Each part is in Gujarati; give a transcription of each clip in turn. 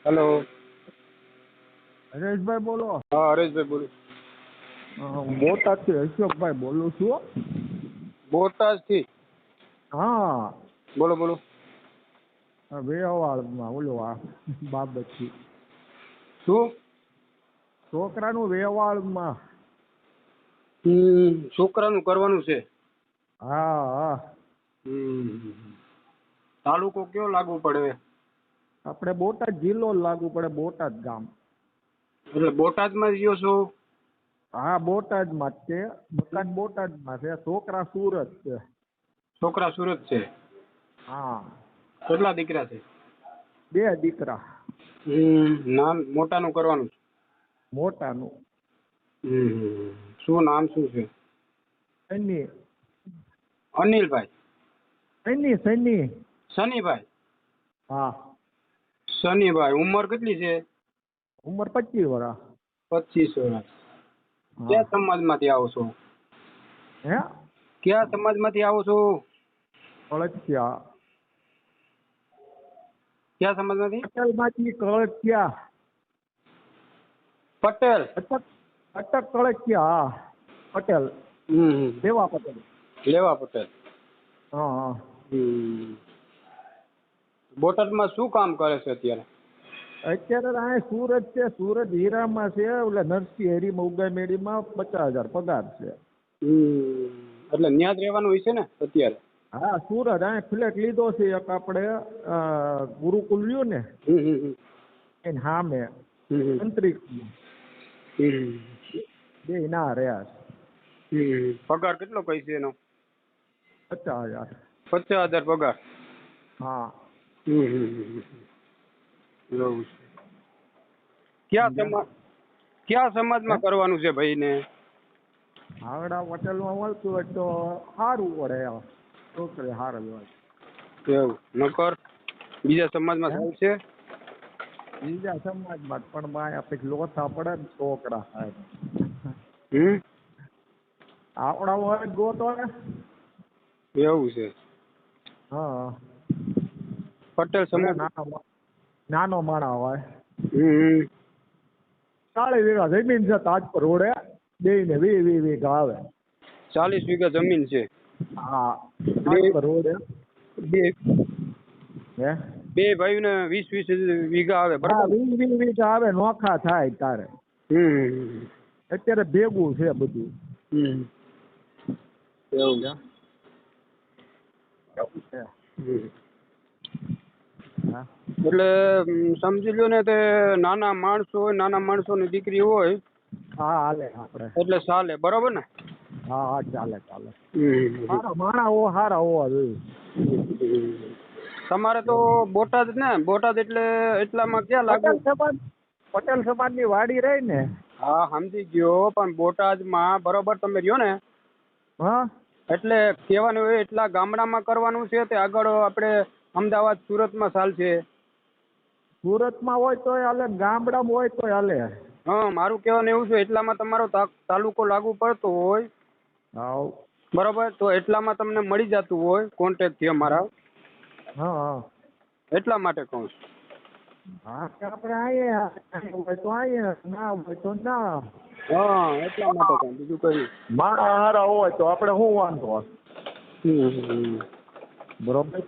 હેલો. હરેશભાઈ બોલો. હા, હરેશભાઈ બોલું. બોટાદથી અશોકભાઈ બોલું છું. બોટાદથી? હા, બોલો બોલો. વેવાળમાં ઓલો બાબતથી શું? છોકરાનું વેવાળમાં. છોકરાનું કરવાનું છે. હા હા. તાલુકો કયો લાગુ પડે? આપણે બોટાદ જિલ્લો લાગુ પડે, બોટાદ ગામ. એટલે બોટાદમાં જ રહ્યો છો? હા, બોટાદમાં જ છે. મકાન બોટાદમાં છે, છોકરા સુરત છે. છોકરા સુરત છે? હા. કેટલા દીકરા છે? 2 દીકરા. નામ મોટાનું કરવાનું છે? મોટાનું શું નામ શું છે? સની. અનિલભાઈ? સની. શનિભાઈ? હા. શનિભાઈ. ઉંમર કેટલી છે? ઉંમર 25 વર્ષ. 25 વર્ષ. હા. ક્યાં સમાજમાંથી આવો છો? હે? ક્યાં સમાજમાંથી આવો છો? કળથિયા. ક્યાં સમાજમાંથી? પટેલમાંથી કળથિયા. પટેલ? અટક કળથિયા. હા, પટેલ. લેવા પટેલ. લેવા પટેલ. હા હા. બોટાદમાં શું કામ કરે છે અત્યારે? અત્યારે આ સુરત છે, સુરત હીરામાં છે, ઓલા નરસિંહ હેરીમાં ઉગામેડીમાં 50,000 પગાર છે. એટલે ન્યા જ રહેવાનું હોય છે ને અત્યારે? હા, સુરત આ ફ્લેટ લીધો છે એક આપણે ગુરુકુલ રહ્યું ને એને સામે અંતરિક્ષમાં બે ના રહ્યા છે. પગાર કેટલો કઈ એનો? 50,000. 50,000 પગાર? હા. એવું છે. ક્યાં સમાજમાં કરવાનું છે ભાઈ ને? આવડા હોટલમાં મળતું હોય તો સારું પડે. છોકરી સારું હોય એવું નકર બીજા સમાજમાં થાય છે? બીજા સમાજમાં પણ માયા પછી લોથા પડે ને છોકરા સાહેબ. આપણા હોય ગોતો ને. એવું છે? હા. પટેલ સમાજ નાનો માણા હોય. 40 વીઘા જમીન છે તાજપુર રોડે. બે ને 20 વીઘા આવે. 40 વીઘા જમીન છે? હા, તાજપુર રોડે. બે ભાઈ ને 20 વીઘા આવે હા, બરાબર? 20 વીઘા આવે. નોખા થાય તારે. અત્યારે ભેગું છે બધું. એવું છે. હા. એટલે સમજી લો ને તે નાના માણસો હોય, નાના માણસોની દીકરી હોય હા, હાલે આપણે. એટલે ચાલે બરોબર ને? હા હા, ચાલે. સારા માણા સારા હોવા જોઈએ. તમારે તો બોટાદ ને? બોટાદ એટલે એટલામાં ક્યાં લાગુ? પટેલ સમાજ ની વાડી રહી ને. હા, સમજી ગયો. પણ બોટાદમાં બરોબર તમે રહ્યો ને હા. એટલે કહેવાનું હોય એટલા ગામડામાં કરવાનું છે તે આગળ આપણે અમદાવાદ સુરતમાં ચાલશે? સુરતમાં હોય તો હાલે, ગામડામાં હોય તો હાલે. હા, મારું કહેવાનું એવું છે એટલામાં તમારો તાલુકો લાગુ પડતો હોય હા. બરોબર, તો એટલામાં તમને મળી જતું હોય કોન્ટેક્ટ થી અમારા. હા. એટલા માટે કહું છું. હા, આપણે આવીએ હોય તો આવીએ, ના હોય તો ના. હા, એટલા માટે કહું, બીજું કઈ માણા હારા હોય તો આપણે શું વાંધો? બરોબર.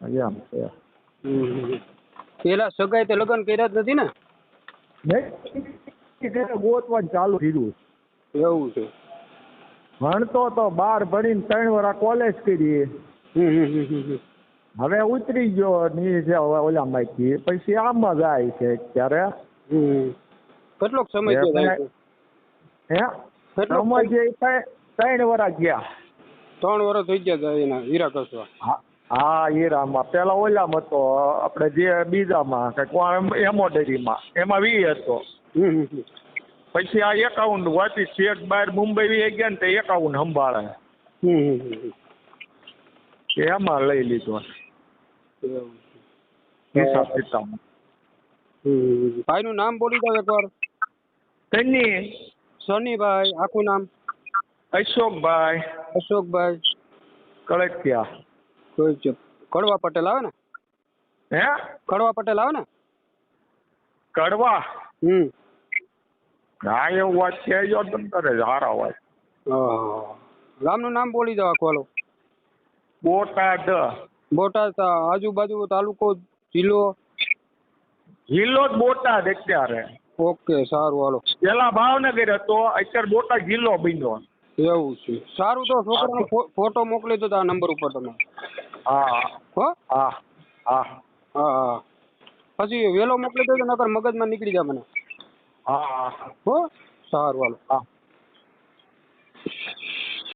એમ છે. પેલા સગાઈ તે લગ્ન કર્યા જ નથી ને? ગોતવાનું ચાલુ કર્યું. એવું છે? ભણતો તો 12 ભણીને 3 વર્ષ કોલેજ કરી. હવે ઉતરી ગયો નીચે ઓલામાંથી, પછી આમાં જાય છે અત્યારે. કેટલોક સમય થયો? હે? સમજે 3 વર્ષ ગયા. 3 વર્ષ થઈ ગયા એના હીરા ઘસવા? હા, હીરામાં. પેલા ઓલામાં હતો આપણે જે બીજામાં એમોડરીમાં, એમાં 20 હતો. પછી આ એકાઉન્ટ વાંચી ચેક બહાર મુંબઈ વી ગયા ને તે એકાઉન્ટ સંભાળે. એમાં લઈ લીધો હિસાબ કિતાબ. ભાઈનું નામ બોલી દો એકવાર. શનિભાઈ. આખું નામ? અશોકભાઈ. અશોકભાઈ કળથિયા. કડવા પટેલ આવે ને? હે કડવા પટેલ આવે ને? કડવા હમ. હા એવું વાત છે જો તમ તારે સારા વાત. ગામનું નામ બોલી દો આખું હાલો. બોટાદ. બોટાદ આજુબાજુ તાલુકો જિલ્લો? જિલ્લો જ બોટાદ અત્યારે. ઓકે સારું હાલો. પેલા ભાવનગર હતો અત્યારે બોટાદ જિલ્લો બન્યો. એવું છે સારું તો છોકરાનો ફોટો મોકલી દો આ નંબર ઉપર તમે. હા હો હા હા હા હા પછી વહેલો મોકલી દેજો નકર મગજમાં નીકળી જાય મને. હા હો સારું હાલો. હા